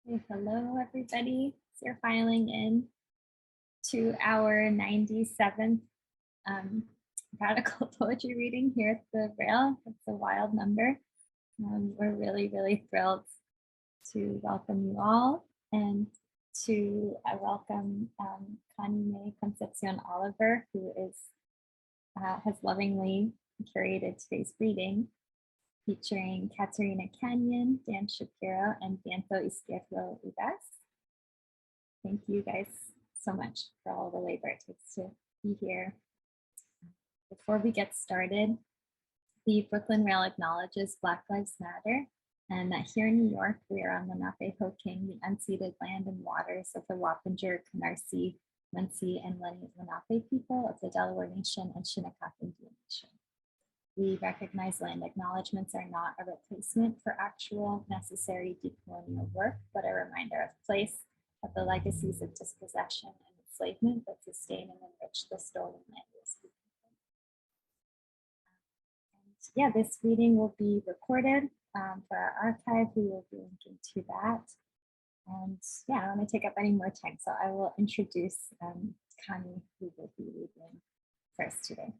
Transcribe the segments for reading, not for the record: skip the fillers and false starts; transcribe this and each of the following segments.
Okay, hello, everybody. So you're filing in to our 97th radical poetry reading here at the Rail. It's a wild number. We're really, really thrilled to welcome you all and to welcome Connie Mae Concepción Oliver, who has lovingly curated today's reading, featuring Katerina Canyon, Dan Shapiro, and Viento, Izquierdo, Ugaz. Thank you guys so much for all the labor it takes to be here. Before we get started, the Brooklyn Rail acknowledges Black Lives Matter and that here in New York, we are on the Nape-Hoking, the unceded land and waters of the Wappinger, Canarsie, Munsee, and Lenape people of the Delaware Nation and Shinnecock Indian Nation. We recognize land acknowledgements are not a replacement for actual necessary decolonial work, but a reminder of place, of the legacies of dispossession and enslavement that sustain and enrich the stolen land we speak of. And yeah, this reading will be recorded for our archive. We will be linking to that. And yeah, I don't want to take up any more time, so I will introduce Connie, who will be reading first today.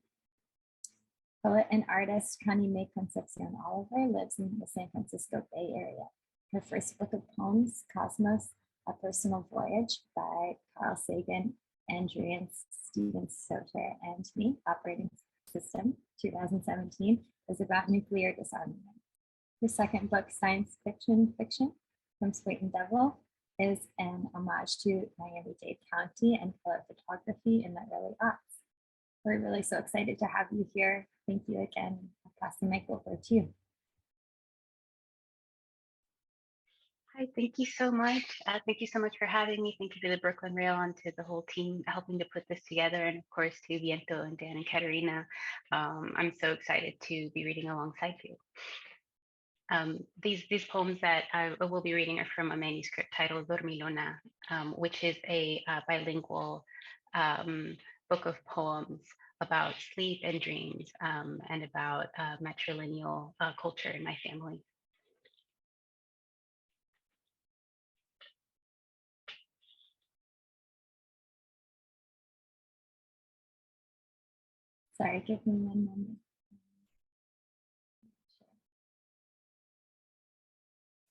Poet and artist Connie Mae Concepción Oliver lives in the San Francisco Bay Area. Her first book of poems, Cosmos, A Personal Voyage by Carl Sagan, Andrew Stephen Soter, and me, Operating System, 2017, is about nuclear disarmament. Her second book, Science Fiction, From Sweet and Devil, is an homage to Miami-Dade County and color photography in the early aughts. We're really so excited to have you here. Thank you again. I'll pass the mic over to you. Hi, thank you so much. Thank you so much for having me. Thank you to the Brooklyn Rail and to the whole team helping to put this together. And of course to Viento and Dan and Katerina. I'm so excited to be reading alongside you. These poems that I will be reading are from a manuscript titled Dormilona, which is a bilingual book of poems about sleep and dreams and about matrilineal culture in my family. Sorry, give me 1 moment.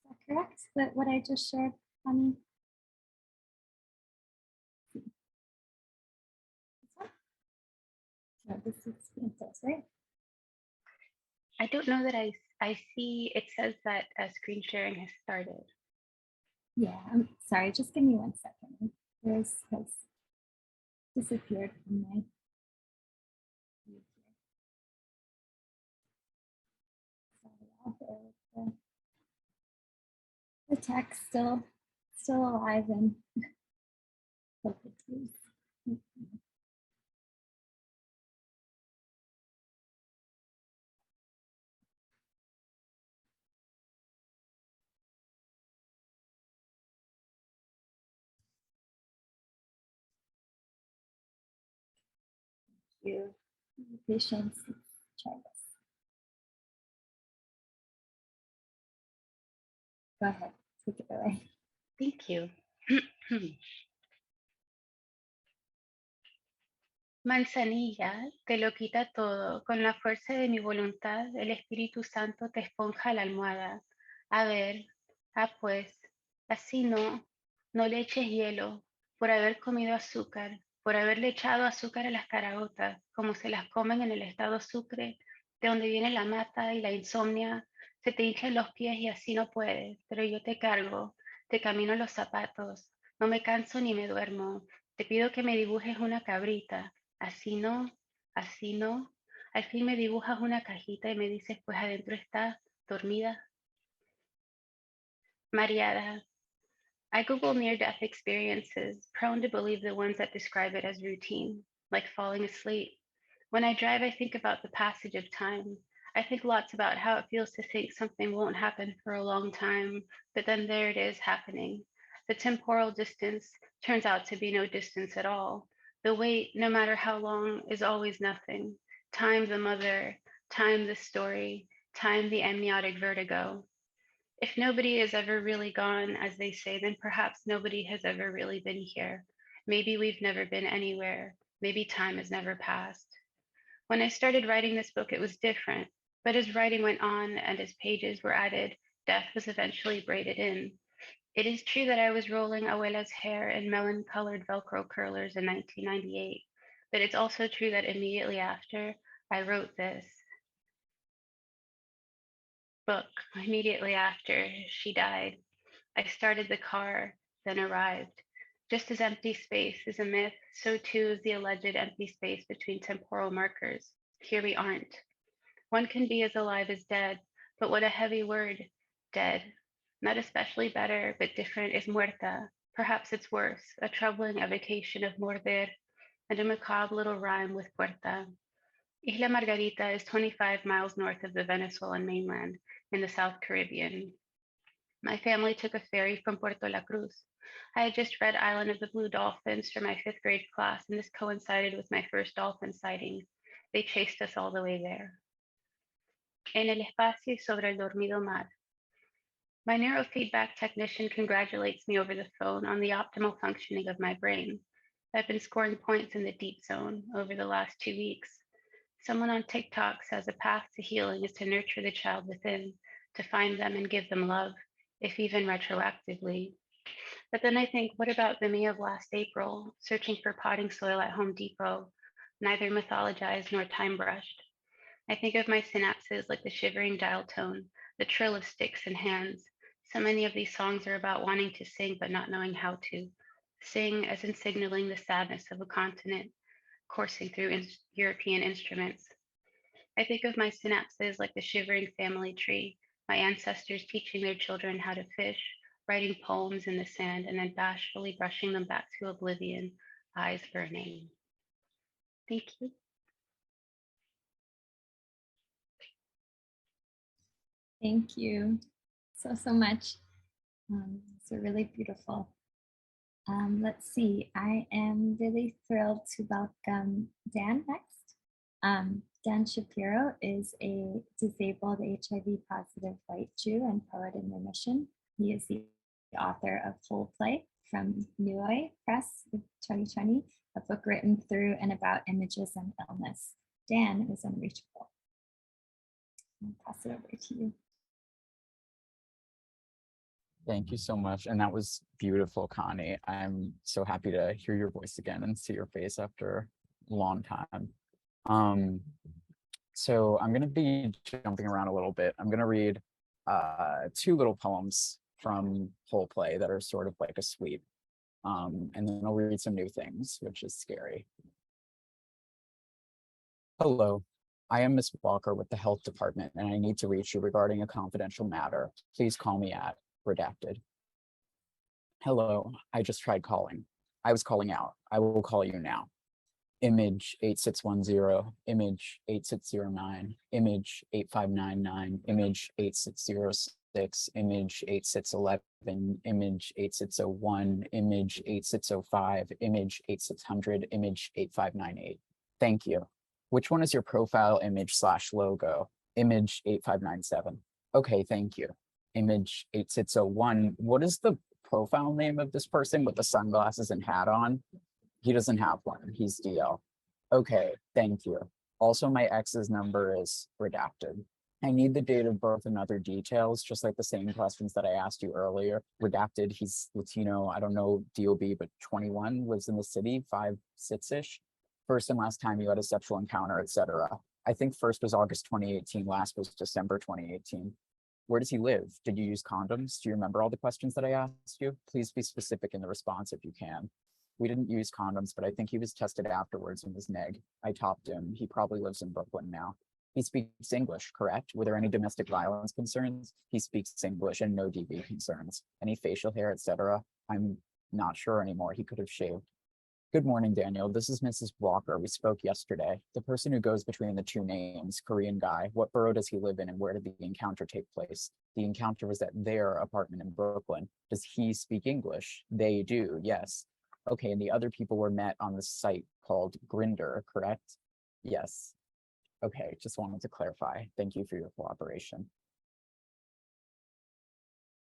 Is that correct, that what I just shared, Connie? No, this is Vientos, right? I don't know that I see, it says that screen sharing has started. Yeah, I'm sorry, just give me 1 second. Yours has disappeared from my the text still alive and you patience. Try this. Go ahead, take it away. Thank you. Manzanilla, te lo quita todo. Con la fuerza de mi voluntad, el Espíritu Santo te esponja la almohada. A ver, pues, así no le eches hielo, por haber comido azúcar, por haberle echado azúcar a las caraotas, como se las comen en el estado Sucre, de donde viene la mata y la insomnia, se te hinchan los pies y así no puedes, pero yo te cargo, te camino los zapatos, no me canso ni me duermo, te pido que me dibujes una cabrita, así no, al fin me dibujas una cajita y me dices, pues adentro está dormida. Mareada. I Google near-death experiences, prone to believe the ones that describe it as routine, like falling asleep. When I drive, I think about the passage of time. I think lots about how it feels to think something won't happen for a long time, but then there it is happening. The temporal distance turns out to be no distance at all. The wait, no matter how long, is always nothing. Time the mother, time the story, time the amniotic vertigo. If nobody is ever really gone, as they say, then perhaps nobody has ever really been here. Maybe we've never been anywhere. Maybe time has never passed. When I started writing this book, it was different. But as writing went on and as pages were added, death was eventually braided in. It is true that I was rolling Abuela's hair in melon-colored Velcro curlers in 1998, but it's also true that immediately after I wrote this book, immediately after she died, I started the car, then arrived. Just as empty space is a myth, so too is the alleged empty space between temporal markers. Here we aren't. One can be as alive as dead, but what a heavy word, dead. Not especially better, but different is muerta. Perhaps it's worse, a troubling evocation of morder, and a macabre little rhyme with puerta. Isla Margarita is 25 miles north of the Venezuelan mainland in the South Caribbean. My family took a ferry from Puerto La Cruz. I had just read Island of the Blue Dolphins for my 5th grade class, and this coincided with my first dolphin sighting. They chased us all the way there. En el espacio sobre el dormido mar. My neurofeedback technician congratulates me over the phone on the optimal functioning of my brain. I've been scoring points in the deep zone over the last 2 weeks. Someone on TikTok says a path to healing is to nurture the child within, to find them and give them love, if even retroactively. But then I think, what about the me of last April, searching for potting soil at Home Depot, neither mythologized nor time brushed? I think of my synapses like the shivering dial tone, the trill of sticks and hands. So many of these songs are about wanting to sing but not knowing how to. Sing as in signaling the sadness of a continent coursing through European instruments. I think of my synapses like the shivering family tree, my ancestors teaching their children how to fish, writing poems in the sand, and then bashfully brushing them back to oblivion, eyes burning. Thank you. Thank you so much. It's really beautiful. Let's see, I am really thrilled to welcome Dan next. Dan Schapiro is a disabled HIV positive white Jew and poet in remission. He is the author of Whole Play from Nui Press 2020, a book written through and about images and illness. Dan is unreachable. I'll pass it over to you. Thank you so much. And that was beautiful, Connie. I'm so happy to hear your voice again and see your face after a long time. So I'm going to be jumping around a little bit. I'm going to read 2 little poems from Whole Play that are sort of like a sweep. And then I'll read some new things, which is scary. Hello, I am Miss Walker with the Health Department, and I need to reach you regarding a confidential matter. Please call me at redacted. Hello, I just tried calling. I was calling out. I will call you now. Image 8610, image 8609, image 8599, image 8606, image 8611, image 8601, image 8605, image 8600, image 8598. Thank you. Which one is your profile image / logo? Image 8597. Okay, thank you. Image 8601. What is the profile name of this person with the sunglasses and hat on? He doesn't have one. He's DL. Okay, thank you. Also, my ex's number is redacted. I need the date of birth and other details, just like the same questions that I asked you earlier. Redacted, he's Latino, I don't know DOB, but 21, lives in the city, 5'6"-ish. First and last time you had a sexual encounter, etc. I think first was August 2018, last was December 2018. Where does he live? Did you use condoms? Do you remember all the questions that I asked you? Please be specific in the response if you can. We didn't use condoms, but I think he was tested afterwards and was neg. I topped him. He probably lives in Brooklyn now. He speaks English, correct? Were there any domestic violence concerns? He speaks English and no DV concerns. Any facial hair, etc.? I'm not sure anymore. He could have shaved. Good morning, Daniel. This is Mrs. Walker. We spoke yesterday. The person who goes between the 2 names, Korean guy, what borough does he live in and where did the encounter take place? The encounter was at their apartment in Brooklyn. Does he speak English? They do, yes. Okay, and the other people were met on the site called Grindr, correct? Yes. Okay, just wanted to clarify. Thank you for your cooperation.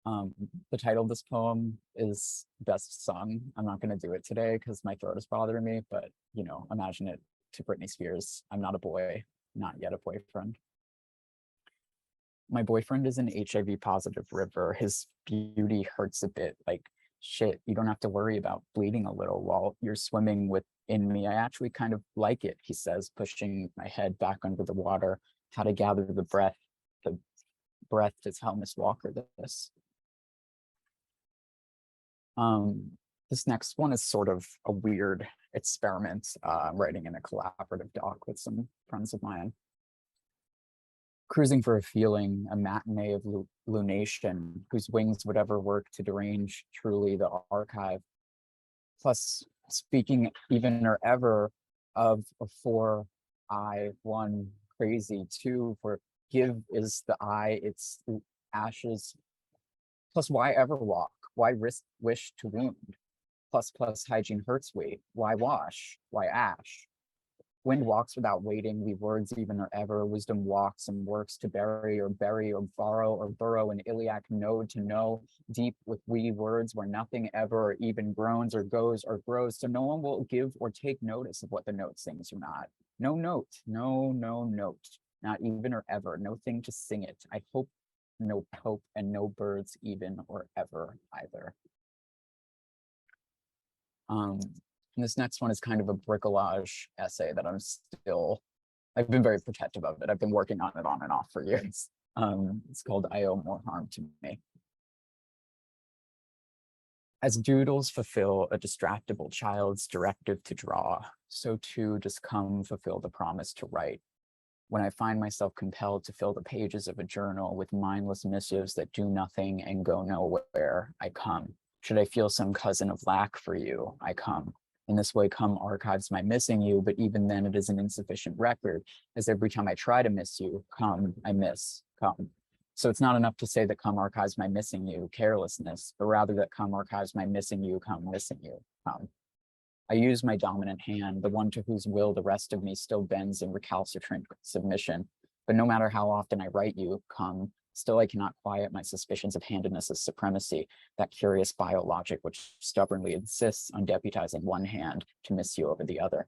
The title of this poem is Best Sung. I'm not going to do it today because my throat is bothering me, but you know, imagine it to Britney Spears. I'm not a boy, not yet a boyfriend. My boyfriend is an HIV positive river. His beauty hurts a bit. Like, shit, you don't have to worry about bleeding a little while you're swimming within me. I actually kind of like it, he says, pushing my head back under the water. How to gather the breath to tell Miss Walker this. This next one is sort of a weird experiment. I'm writing in a collaborative doc with some friends of mine. Cruising for a feeling, a matinee of lunation, whose wings would ever work to derange truly the archive. Plus, speaking even or ever of a 4, I, 1, crazy, 2, for give is the I, its ashes. Plus, why ever walk? Why wish to wound? Plus, hygiene hurts we. Why wash? Why ash? Wind walks without waiting, we words even or ever. Wisdom walks and works to bury or borrow or burrow an iliac node to know deep with we words where nothing ever or even groans or goes or grows. So no one will give or take notice of what the note sings or not. No note, no note, not even or ever. No thing to sing it. I hope no pope and no birds even or ever either. And this next one is kind of a bricolage essay that I've been very protective of it. I've been working on it on and off for years. It's called I Owe More Harm to Me. As doodles fulfill a distractible child's directive to draw, so too does come fulfill the promise to write. When I find myself compelled to fill the pages of a journal with mindless missives that do nothing and go nowhere, I come. Should I feel some cousin of lack for you, I come. In this way, come archives my missing you, but even then it is an insufficient record, as every time I try to miss you, come, I miss, come. So it's not enough to say that come archives my missing you, carelessness, but rather that come archives my missing you, come missing you, come. I use my dominant hand, the one to whose will the rest of me still bends in recalcitrant submission. But no matter how often I write you, come, still I cannot quiet my suspicions of handedness as supremacy, that curious biologic which stubbornly insists on deputizing one hand to miss you over the other.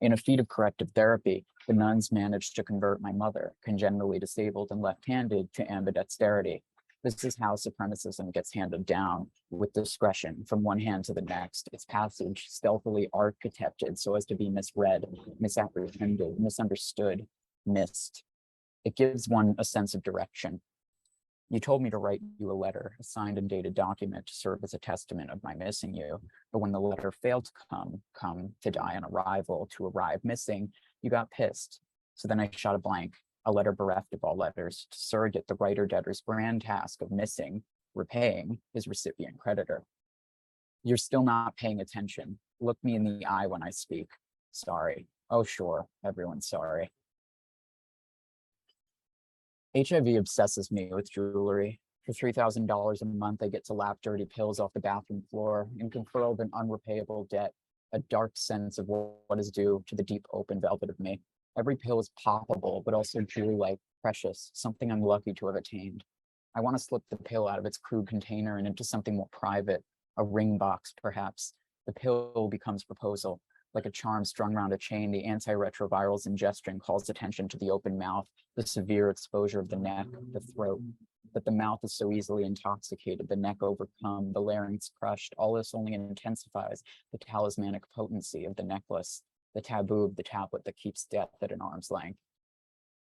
In a feat of corrective therapy, the nuns managed to convert my mother, congenitally disabled and left-handed, to ambidexterity. This is how supremacism gets handed down, with discretion, from one hand to the next, its passage stealthily architected so as to be misread, misapprehended, misunderstood, missed. It gives one a sense of direction. You told me to write you a letter, a signed and dated document to serve as a testament of my missing you. But when the letter failed to come to die on arrival, to arrive missing, you got pissed. So then I shot a blank, a letter bereft of all letters, to surrogate the writer-debtor's grand task of repaying his recipient creditor. You're still not paying attention. Look me in the eye when I speak. Sorry. Oh, sure, everyone's sorry. HIV obsesses me with jewelry. For $3,000 a month, I get to lap dirty pills off the bathroom floor, enfurled in unrepayable debt, a dark sense of what is due to the deep open velvet of me. Every pill is poppable, but also jewel-like, precious, something I'm lucky to have attained. I want to slip the pill out of its crude container and into something more private, a ring box, perhaps. The pill becomes proposal. Like a charm strung around a chain, the antiretroviral ingestion calls attention to the open mouth, the severe exposure of the neck, the throat. But the mouth is so easily intoxicated, the neck overcome, the larynx crushed. All this only intensifies the talismanic potency of the necklace, the taboo of the tablet that keeps death at an arm's length.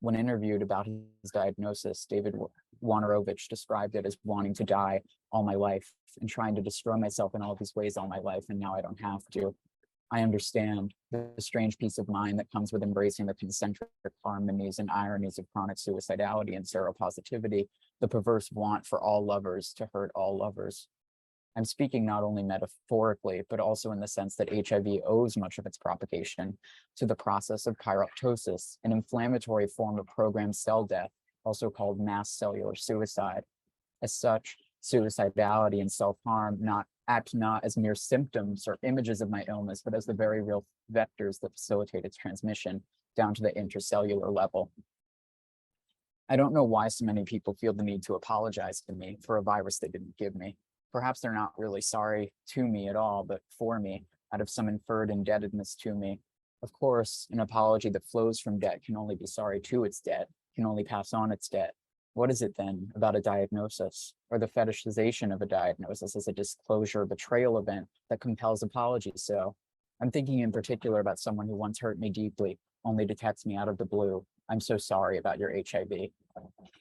When interviewed about his diagnosis, David Wojnarowicz described it as wanting to die all my life and trying to destroy myself in all these ways all my life, and now I don't have to. I understand the strange peace of mind that comes with embracing the concentric harmonies and ironies of chronic suicidality and seropositivity, the perverse want for all lovers to hurt all lovers. I'm speaking not only metaphorically, but also in the sense that HIV owes much of its propagation to the process of chiroptosis, an inflammatory form of programmed cell death, also called mass cellular suicide. As such, suicidality and self-harm act not as mere symptoms or images of my illness, but as the very real vectors that facilitate its transmission down to the intercellular level. I don't know why so many people feel the need to apologize to me for a virus they didn't give me. Perhaps they're not really sorry to me at all, but for me, out of some inferred indebtedness to me. Of course, an apology that flows from debt can only be sorry to its debt, can only pass on its debt. What is it then about a diagnosis, or the fetishization of a diagnosis as a disclosure or betrayal event that compels apology? So I'm thinking in particular about someone who once hurt me deeply, only to text me out of the blue, "I'm so sorry about your HIV."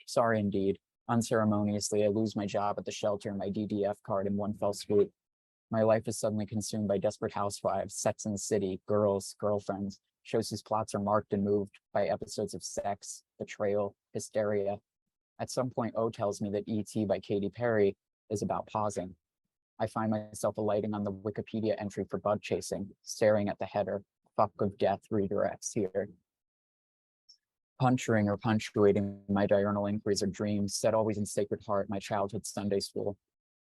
Sorry indeed. Unceremoniously, I lose my job at the shelter and my DDF card in one fell swoop. My life is suddenly consumed by Desperate Housewives, Sex and the City, girls, girlfriends, shows whose plots are marked and moved by episodes of sex, betrayal, hysteria. At some point, O tells me that E.T. by Katy Perry is about pausing. I find myself alighting on the Wikipedia entry for bug chasing, staring at the header, "Fuck of death redirects here." Puncturing or punctuating my diurnal inquiries or dreams, set always in Sacred Heart, my childhood Sunday school.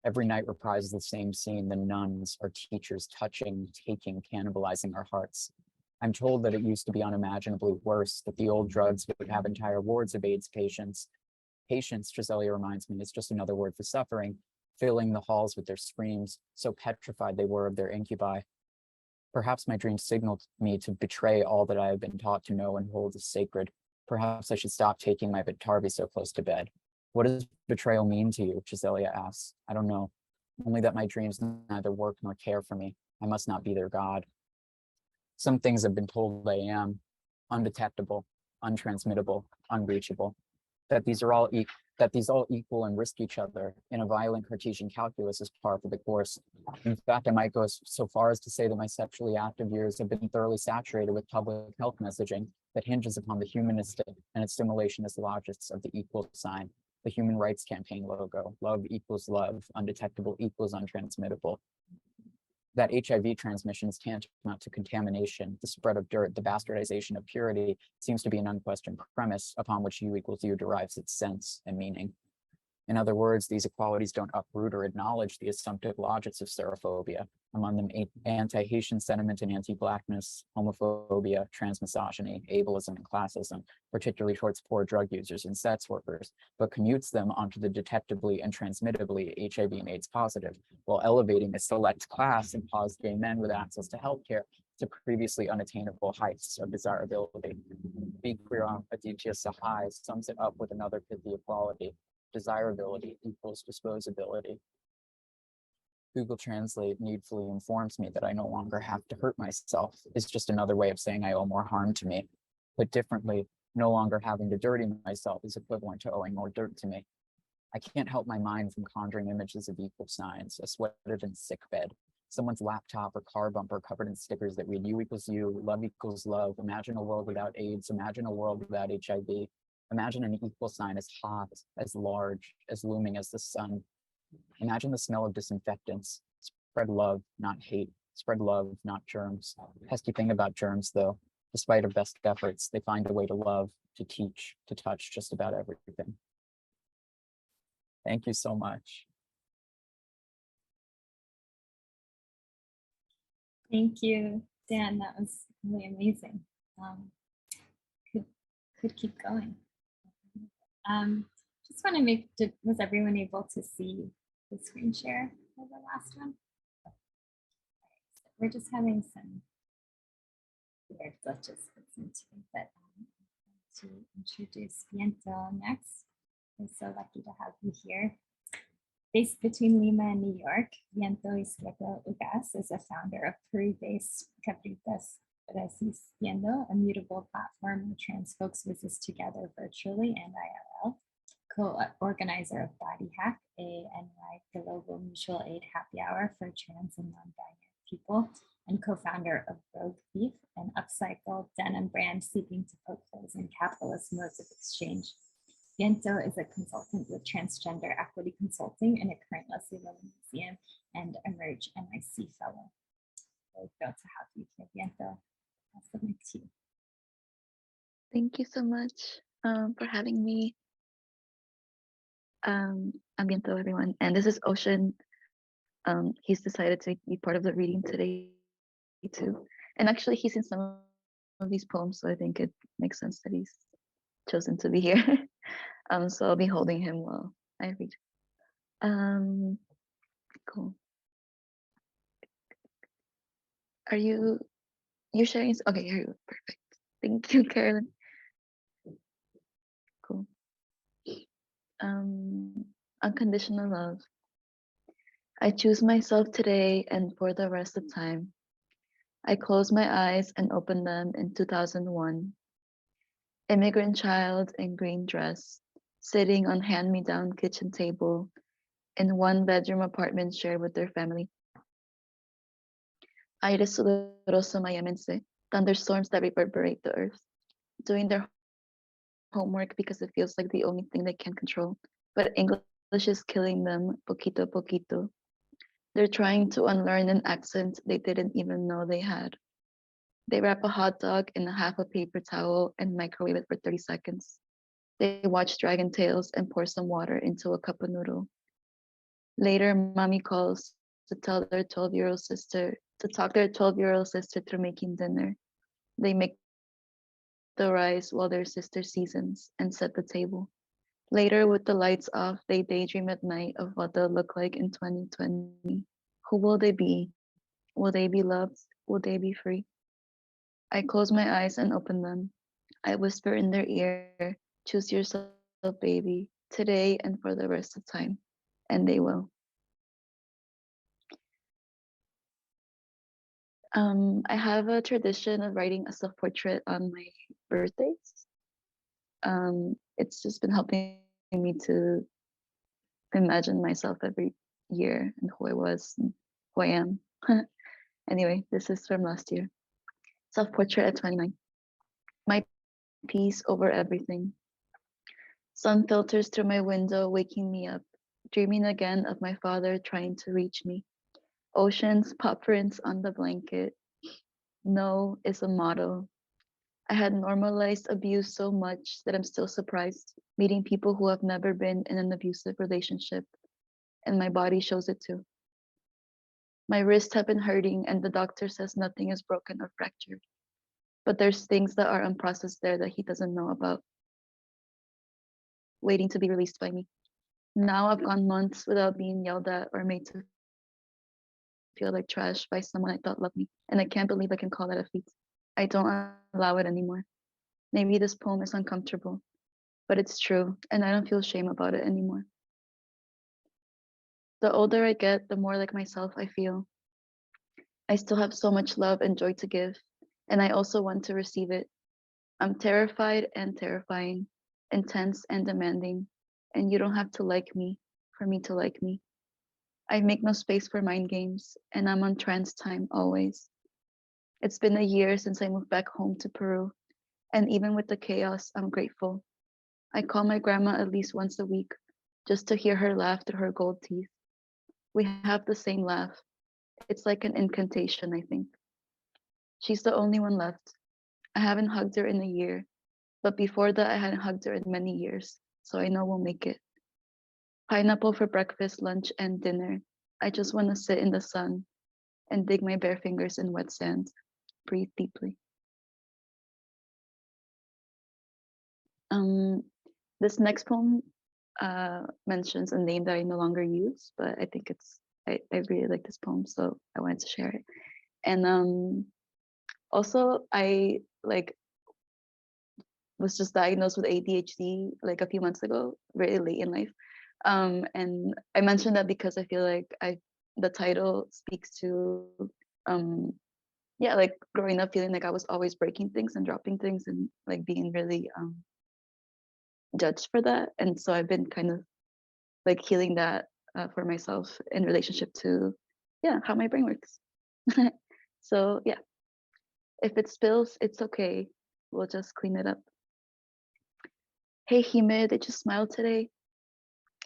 Every night reprises the same scene, the nuns, our teachers, touching, taking, cannibalizing our hearts. I'm told that it used to be unimaginably worse, that the old drugs would have entire wards of AIDS patients. Patience, Trezelia reminds me, is just another word for suffering, filling the halls with their screams, so petrified they were of their incubi. Perhaps my dreams signaled me to betray all that I have been taught to know and hold as sacred. Perhaps I should stop taking my Biktarvy so close to bed. What does betrayal mean to you? Trezelia asks. I don't know. Only that my dreams neither work nor care for me. I must not be their God. Some things have been told I am undetectable, untransmittable, unreachable. That these all equal and risk each other in a violent Cartesian calculus is par for the course. In fact, I might go so far as to say that my sexually active years have been thoroughly saturated with public health messaging that hinges upon the humanistic and its simulationist logics of the equal sign, the Human Rights Campaign logo, love equals love, undetectable equals untransmittable. That HIV transmission is tantamount to contamination, the spread of dirt, the bastardization of purity seems to be an unquestioned premise upon which U equals U derives its sense and meaning. In other words, these equalities don't uproot or acknowledge the assumptive logics of serophobia, among them anti-Haitian sentiment and anti-Blackness, homophobia, transmisogyny, ableism, and classism, particularly towards poor drug users and sex workers, but commutes them onto the detectably and transmittably HIV and AIDS positive, while elevating a select class and pause gay men with access to healthcare to previously unattainable heights of desirability. Bikram Aditya Sahai sums it up with another pithy equality. Desirability equals disposability. Google Translate needfully informs me that I no longer have to hurt myself. It's just another way of saying I owe more harm to me. Put differently, no longer having to dirty myself is equivalent to owing more dirt to me. I can't help my mind from conjuring images of equal signs, a sweated sickbed, someone's laptop or car bumper covered in stickers that read U equals U, love equals love, imagine a world without AIDS, imagine a world without HIV. Imagine an equal sign as hot, as large, as looming as the sun. Imagine the smell of disinfectants. Spread love, not hate. Spread love, not germs. Pesky thing about germs, though, despite our best efforts, they find a way to love, to teach, to touch just about everything. Thank you so much. Thank you, Dan. That was really amazing. Could keep going. Just want to was everyone able to see the screen share for the last one? So we're just having some weird glitches with some too, but to introduce Viento next. We're so lucky to have you here. Based between Lima and New York, Viento, izquierdo, ugaz is a founder of Peru-based Curates, a mutable platform where trans folks visit together virtually and IRL, co-organizer of Body Hack, a NY global mutual aid happy hour for trans and non-binary people, and co-founder of Rogue Beef, an upcycled denim brand seeking to put clothes in capitalist modes of exchange. Viento is a consultant with Transgender Equity Consulting and a current Leslie Lilly Museum and Emerge NYC fellow. We're thrilled to have you here, Viento. I'll submit to you. Thank you so much for having me. I'm Viento, everyone, and this is Ocean. He's decided to be part of the reading today too. And actually he's in some of these poems, so I think it makes sense that he's chosen to be here. So I'll be holding him while I read. Cool. Are you're sharing? Okay, here you go. Perfect. Thank you, Carolyn. Cool. Unconditional love. I choose myself today and for the rest of time. I close my eyes and open them in 2001. Immigrant child in green dress, sitting on hand-me-down kitchen table in one-bedroom apartment shared with their family. Aire sudoroso mayamense, thunderstorms that reverberate the earth, doing their homework because it feels like the only thing they can control. But English is killing them poquito a poquito. They're trying to unlearn an accent they didn't even know they had. They wrap a hot dog in a half a paper towel and microwave it for 30 seconds. They watch Dragon Tales and pour some water into a cup of noodle. Later, mommy calls to tell their 12-year-old sister to talk their 12-year-old sister through making dinner. They make the rice while their sister seasons and set the table. Later, with the lights off, they daydream at night of what they'll look like in 2020. Who will they be? Will they be loved? Will they be free? I close my eyes and open them. I whisper in their ear, choose yourself, baby, today and for the rest of time. And they will. I have a tradition of writing a self-portrait on my birthdays. It's just been helping me to imagine myself every year and who I was and who I am. Anyway, this is from last year. Self-portrait at 29. My peace over everything. Sun filters through my window, waking me up, dreaming again of my father trying to reach me. Oceans, paw prints on the blanket. No is a motto. I had normalized abuse so much that I'm still surprised, meeting people who have never been in an abusive relationship, and my body shows it too. My wrists have been hurting, and the doctor says nothing is broken or fractured, but there's things that are unprocessed there that he doesn't know about, waiting to be released by me. Now I've gone months without being yelled at or made to feel like trash by someone I thought loved me, and I can't believe I can call that a feat. I don't allow it anymore. Maybe this poem is uncomfortable, but it's true, and I don't feel shame about it anymore. The older I get, the more like myself I feel. I still have so much love and joy to give, and I also want to receive it. I'm terrified and terrifying, intense and demanding, and you don't have to like me for me to like me. I make no space for mind games, and I'm on trans time always. It's been a year since I moved back home to Peru, and even with the chaos, I'm grateful. I call my grandma at least once a week just to hear her laugh through her gold teeth. We have the same laugh. It's like an incantation, I think. She's the only one left. I haven't hugged her in a year, but before that, I hadn't hugged her in many years, so I know we'll make it. Pineapple for breakfast, lunch, and dinner. I just want to sit in the sun and dig my bare fingers in wet sand. Breathe deeply. This next poem mentions a name that I no longer use, but I think I really like this poem, so I wanted to share it. And also I was just diagnosed with ADHD like a few months ago, very late in life. And I mentioned that because I feel like the title speaks to like growing up feeling like I was always breaking things and dropping things and like being really judged for that. And so I've been kind of like healing that for myself in relationship to how my brain works. So yeah, if it spills, it's okay. We'll just clean it up. Hey Hime, did you smile today?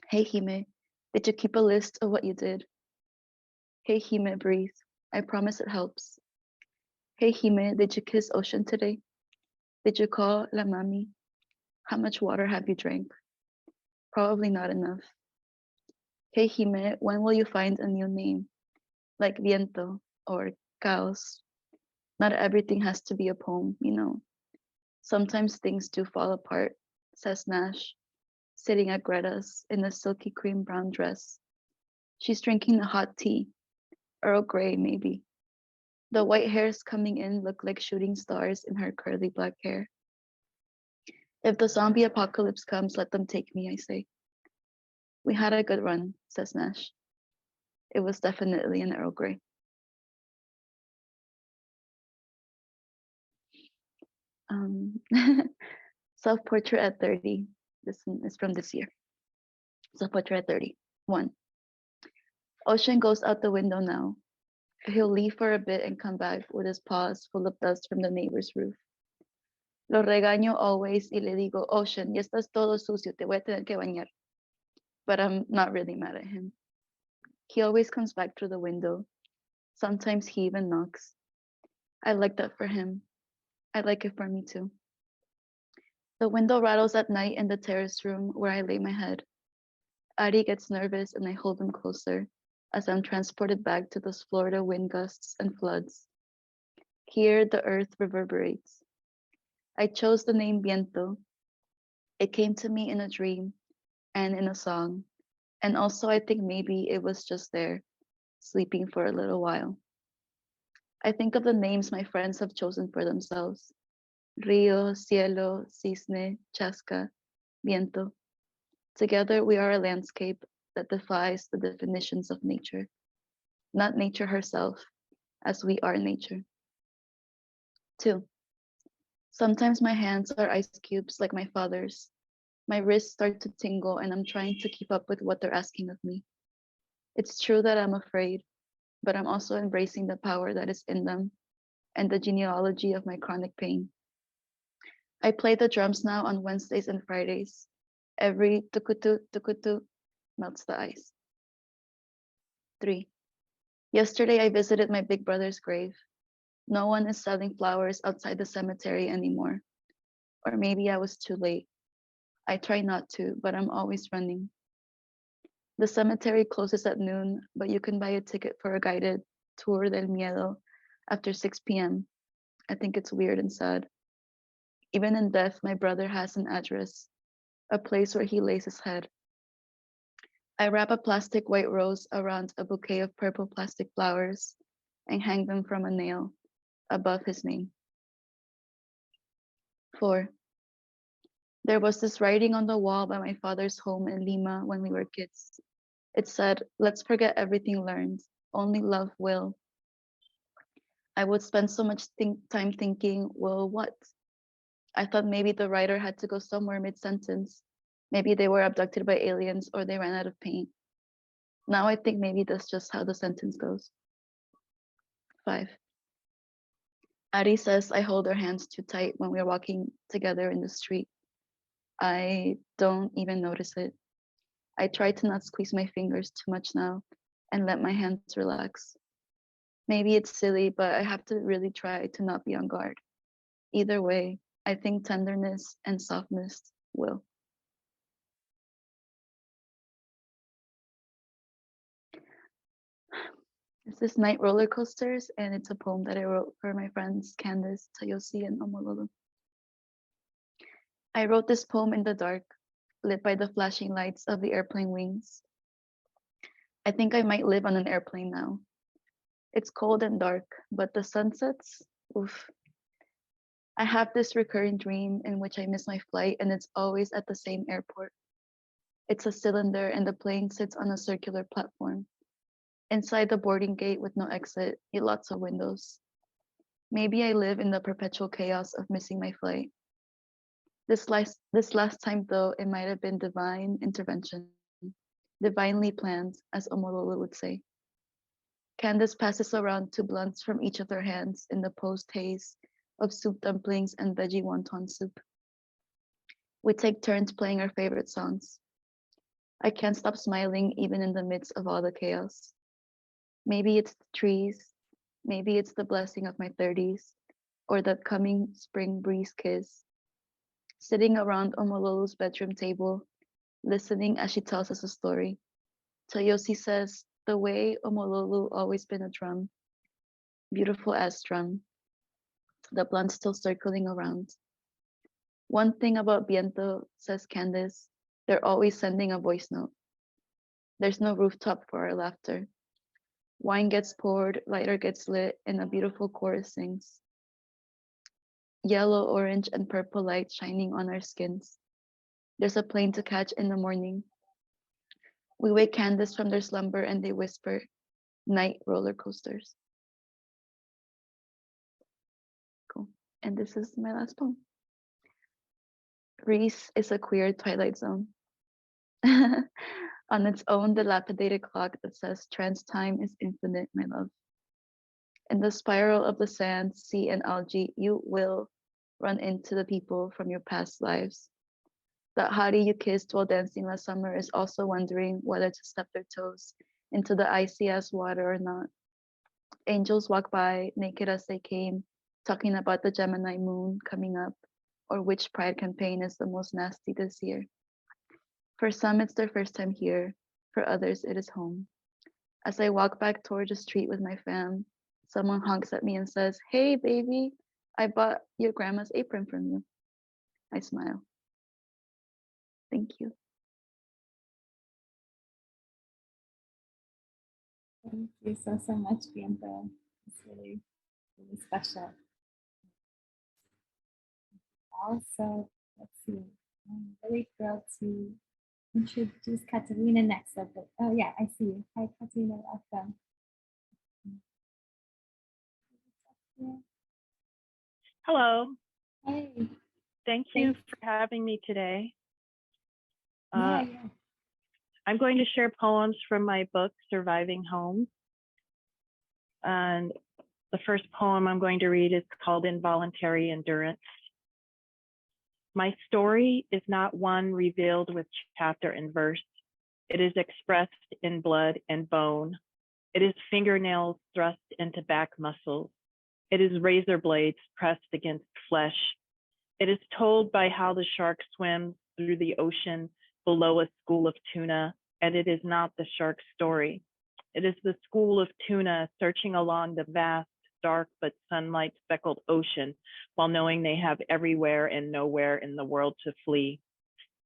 Hey Hime, did you keep a list of what you did? Hey Hime, breathe. I promise it helps. Hey Hime, did you kiss ocean today? Did you call La Mami? How much water have you drank? Probably not enough. Hey Hime, when will you find a new name? Like viento or caos. Not everything has to be a poem, you know. Sometimes things do fall apart, says Nash. sitting at Greta's in a silky cream brown dress. She's drinking a hot tea, Earl Grey maybe. The white hairs coming in look like shooting stars in her curly black hair. If the zombie apocalypse comes, let them take me, I say. We had a good run, says Nash. It was definitely an Earl Grey. Self-portrait at 30. This one is from this year. Self-portrait at 30. 1. Ocean goes out the window now. He'll leave for a bit and come back with his paws full of dust from the neighbor's roof. Lo regaño always y le digo, Ocean, ya estás todo sucio, te voy a tener que bañar. But I'm not really mad at him. He always comes back through the window. Sometimes he even knocks. I like that for him. I like it for me too. The window rattles at night in the terrace room where I lay my head. Ari gets nervous and I hold him closer as I'm transported back to those Florida wind gusts and floods. Here the earth reverberates. I chose the name Viento. It came to me in a dream and in a song. And also I think maybe it was just there, sleeping for a little while. I think of the names my friends have chosen for themselves. Rio, Cielo, Cisne, Chasca, Viento. Together we are a landscape that defies the definitions of nature. Not nature herself, as we are nature. 2. Sometimes my hands are ice cubes like my father's. My wrists start to tingle and I'm trying to keep up with what they're asking of me. It's true that I'm afraid, but I'm also embracing the power that is in them and the genealogy of my chronic pain. I play the drums now on Wednesdays and Fridays. Every tukutu tukutu melts the ice. 3. Yesterday I visited my big brother's grave. No one is selling flowers outside the cemetery anymore. Or maybe I was too late. I try not to, but I'm always running. The cemetery closes at noon, but you can buy a ticket for a guided tour del miedo after 6 p.m. I think it's weird and sad. Even in death, my brother has an address, a place where he lays his head. I wrap a plastic white rose around a bouquet of purple plastic flowers and hang them from a nail above his name. 4. There was this writing on the wall by my father's home in Lima when we were kids. It said, let's forget everything learned, only love will. I would spend so much time thinking, well, what? I thought maybe the writer had to go somewhere mid-sentence. Maybe they were abducted by aliens or they ran out of paint. Now I think maybe that's just how the sentence goes. 5. Ari says I hold her hands too tight when we're walking together in the street. I don't even notice it. I try to not squeeze my fingers too much now and let my hands relax. Maybe it's silly, but I have to really try to not be on guard. Either way, I think tenderness and softness will. This is Night Roller Coasters, and it's a poem that I wrote for my friends Candace, Tayosi, and Omololo. I wrote this poem in the dark, lit by the flashing lights of the airplane wings. I think I might live on an airplane now. It's cold and dark, but the sunsets, oof. I have this recurring dream in which I miss my flight and it's always at the same airport. It's a cylinder and the plane sits on a circular platform. Inside the boarding gate with no exit, lots of windows. Maybe I live in the perpetual chaos of missing my flight. This last time though, it might have been divine intervention, divinely planned, as Omololo would say. Candace passes around 2 blunts from each of their hands in the post-haze of soup dumplings and veggie wonton soup. We take turns playing our favorite songs. I can't stop smiling even in the midst of all the chaos. Maybe it's the trees, maybe it's the blessing of my 30s, or that coming spring breeze kiss. Sitting around Omololo's bedroom table, listening as she tells us a story. Tayosi says, the way Omololo always been a drum, beautiful as drum, the blunt still circling around. One thing about viento, says Candace, They're always sending a voice note. There's no rooftop for our laughter. Wine gets poured, lighter gets lit, and a beautiful chorus sings. Yellow, orange, and purple light shining on our skins. There's a plane to catch in the morning. We wake Candace from their slumber and they whisper, night roller coasters. Cool. And this is my last poem. Reese is a queer twilight zone. On its own dilapidated clock that says trans time is infinite, my love. In the spiral of the sand, sea, and algae, you will run into the people from your past lives. That hottie you kissed while dancing last summer is also wondering whether to step their toes into the icy ass water or not. Angels walk by, naked as they came, talking about the Gemini moon coming up, or which pride campaign is the most nasty this year. For some, it's their first time here. For others, it is home. As I walk back toward the street with my fam, someone honks at me and says, "Hey, baby, I bought your grandma's apron from you." I smile. Thank you. Thank you so much, Viento. It's really, really special. Also, let's see, I'm really thrilled to introduce Katerina next. Oh yeah, I see you. Hi, Katerina, welcome. Hello, Hey. thank you Thanks. for having me today. Yeah. I'm going to share poems from my book, Surviving Home. And the first poem I'm going to read is called Involuntary Endurance. My story is not one revealed with chapter and verse. It is expressed in blood and bone. It is fingernails thrust into back muscles. It is razor blades pressed against flesh. It is told by how the shark swims through the ocean below a school of tuna, and it is not the shark's story. It is the school of tuna searching along the vast, dark but sunlight-speckled ocean while knowing they have everywhere and nowhere in the world to flee.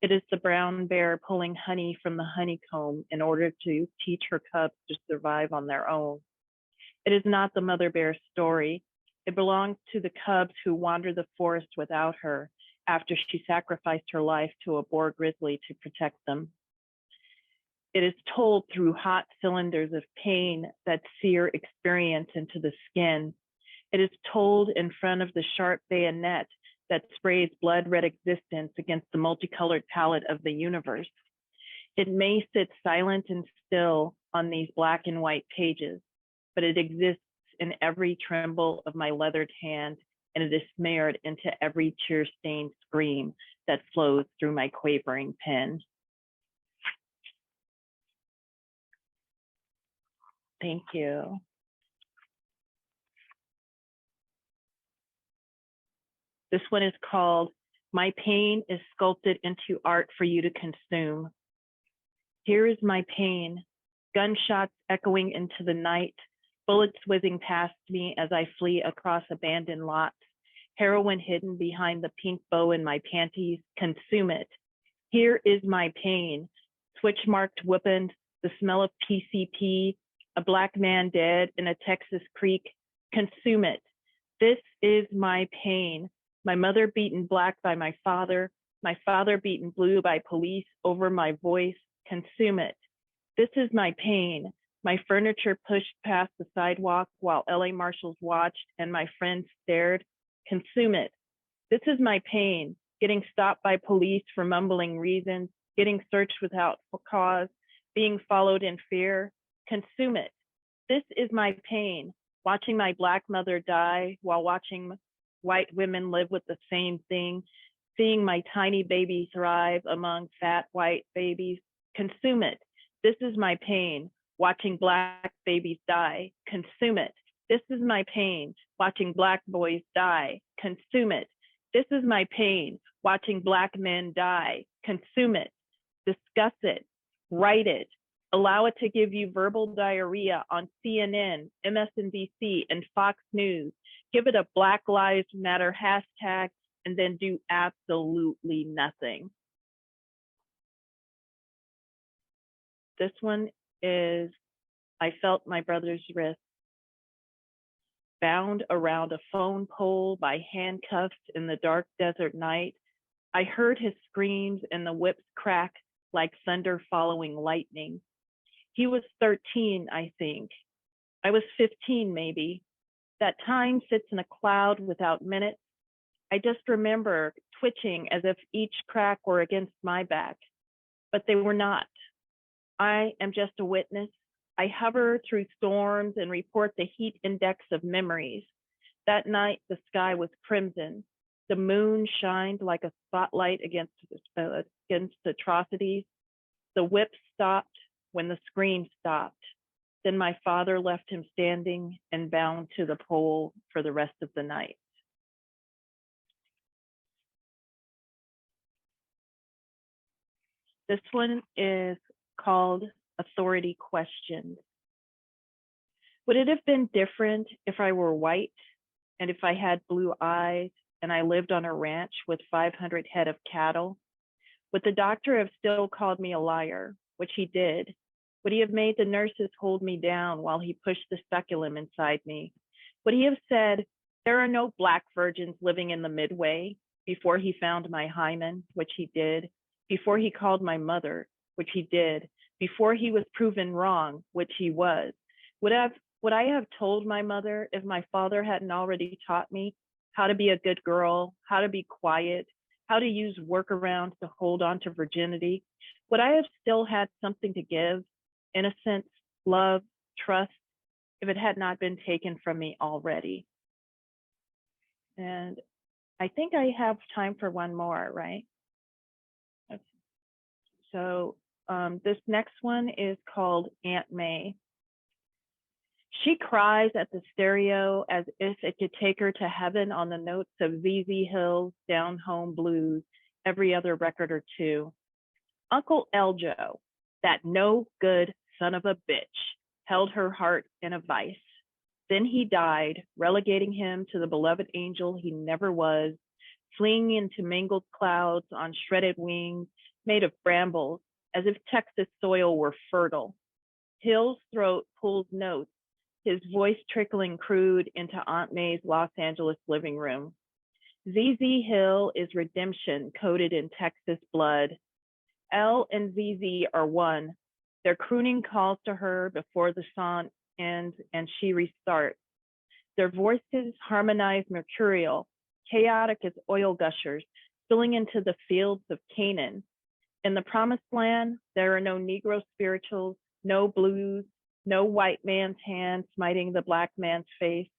It is the brown bear pulling honey from the honeycomb in order to teach her cubs to survive on their own. It is not the mother bear's story. It belongs to the cubs who wander the forest without her after she sacrificed her life to a boar grizzly to protect them. It is told through hot cylinders of pain that sear experience into the skin. It is told in front of the sharp bayonet that sprays blood-red existence against the multicolored palette of the universe. It may sit silent and still on these black and white pages, but it exists in every tremble of my leathered hand, and it is smeared into every tear-stained scream that flows through my quavering pen. Thank you. This one is called My Pain Is Sculpted into Art for You to Consume. Here is my pain, gunshots echoing into the night, bullets whizzing past me as I flee across abandoned lots, heroin hidden behind the pink bow in my panties. Consume it. Here is my pain, switch-marked weapons, the smell of PCP, a black man dead in a Texas creek. Consume it. This is my pain. My mother beaten black by my father beaten blue by police over my voice. Consume it. This is my pain. My furniture pushed past the sidewalk while LA marshals watched and my friends stared. Consume it. This is my pain. Getting stopped by police for mumbling reasons, getting searched without cause, being followed in fear. Consume it. This is my pain. Watching my black mother die while watching white women live with the same thing, seeing my tiny baby thrive among fat white babies. Consume it. This is my pain. Watching black babies die. Consume it. This is my pain. Watching black boys die. Consume it. This is my pain. Watching black men die. Consume it. Discuss it. Write it. Allow it to give you verbal diarrhea on CNN, MSNBC, and Fox News. Give it a Black Lives Matter hashtag and then do absolutely nothing. This one is, I felt my brother's wrist bound around a phone pole by handcuffs in the dark desert night. I heard his screams and the whips crack like thunder following lightning. He was 13, I think. I was 15, maybe. That time sits in a cloud without minutes. I just remember twitching as if each crack were against my back, but they were not. I am just a witness. I hover through storms and report the heat index of memories. That night, the sky was crimson. The moon shined like a spotlight against atrocities. The whip stopped when the scream stopped. Then my father left him standing and bound to the pole for the rest of the night. This one is called Authority Questions. Would it have been different if I were white and if I had blue eyes and I lived on a ranch with 500 head of cattle? Would the doctor have still called me a liar, which he did? Would he have made the nurses hold me down while he pushed the speculum inside me? Would he have said, there are no Black virgins living in the Midway, before he found my hymen, which he did, before he called my mother, which he did, before he was proven wrong, which he was? Would I have told my mother if my father hadn't already taught me how to be a good girl, how to be quiet, how to use workarounds to hold on to virginity? Would I have still had something to give? Innocence, love, trust, if it had not been taken from me already? And I think I have time for one more, right? Okay. So this next one is called Aunt May. She cries at the stereo as if it could take her to heaven on the notes of ZZ Hill's Down Home Blues every other record or two. Uncle Eljo, that no good son of a bitch, held her heart in a vice. Then he died, relegating him to the beloved angel he never was, fleeing into mingled clouds on shredded wings made of brambles, as if Texas soil were fertile. Hill's throat pulls notes, his voice trickling crude into Aunt May's Los Angeles living room. ZZ Hill is redemption coded in Texas blood. L and ZZ are one. Their crooning calls to her before the song ends and she restarts. Their voices harmonize mercurial, chaotic as oil gushers, spilling into the fields of Canaan. In the promised land, there are no Negro spirituals, no blues, no white man's hand smiting the Black man's face,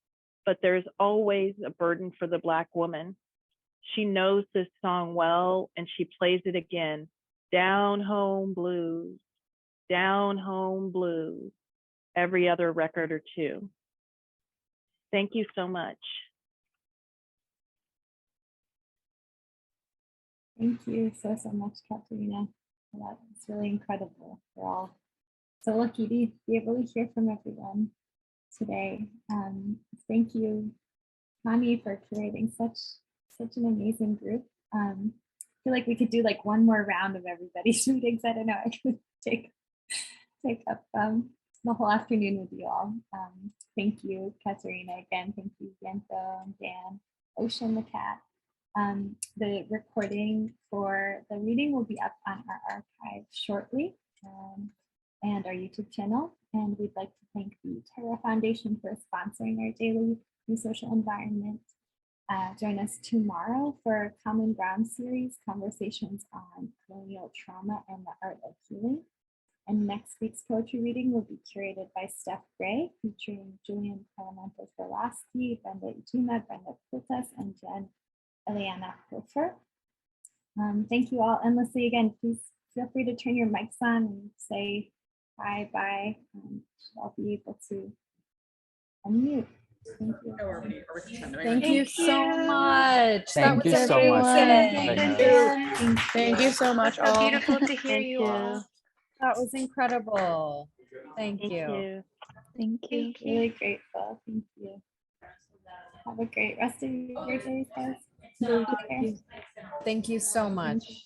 but there's always a burden for the Black woman. She knows this song well, and she plays it again. Down home blues, every other record or two. Thank you so much. Thank you so much, Katerina. That's really incredible. We're all so lucky to be able to hear from everyone today. Thank you, Connie, for curating such an amazing group. I feel like we could do like one more round of everybody's readings. I don't know, I could take up the whole afternoon with you all. Thank you, Katerina, again. Thank you, Viento, and Dan, Ocean, the cat. The recording for the reading will be up on our archive shortly, and our YouTube channel. And we'd like to thank the Terra Foundation for sponsoring our daily New Social Environment. Join us tomorrow for our Common Ground series, conversations on colonial trauma and the art of healing. And next week's poetry reading will be curated by Steph Gray, featuring Julian Calamantes-Verlasky, Brenda Ijima, Brenda Putas, and Jen Eliana Hofer. Thank you all endlessly. Again, please feel free to turn your mics on and say hi, bye. I'll be able to unmute. Thank you. Thank you so much. Thank you so much. Thank you so much, So all. beautiful to hear Thank you all. That was incredible. Thank you. Thank you. Really grateful. Thank you. Have a great rest of your day, guys. Thank you so much.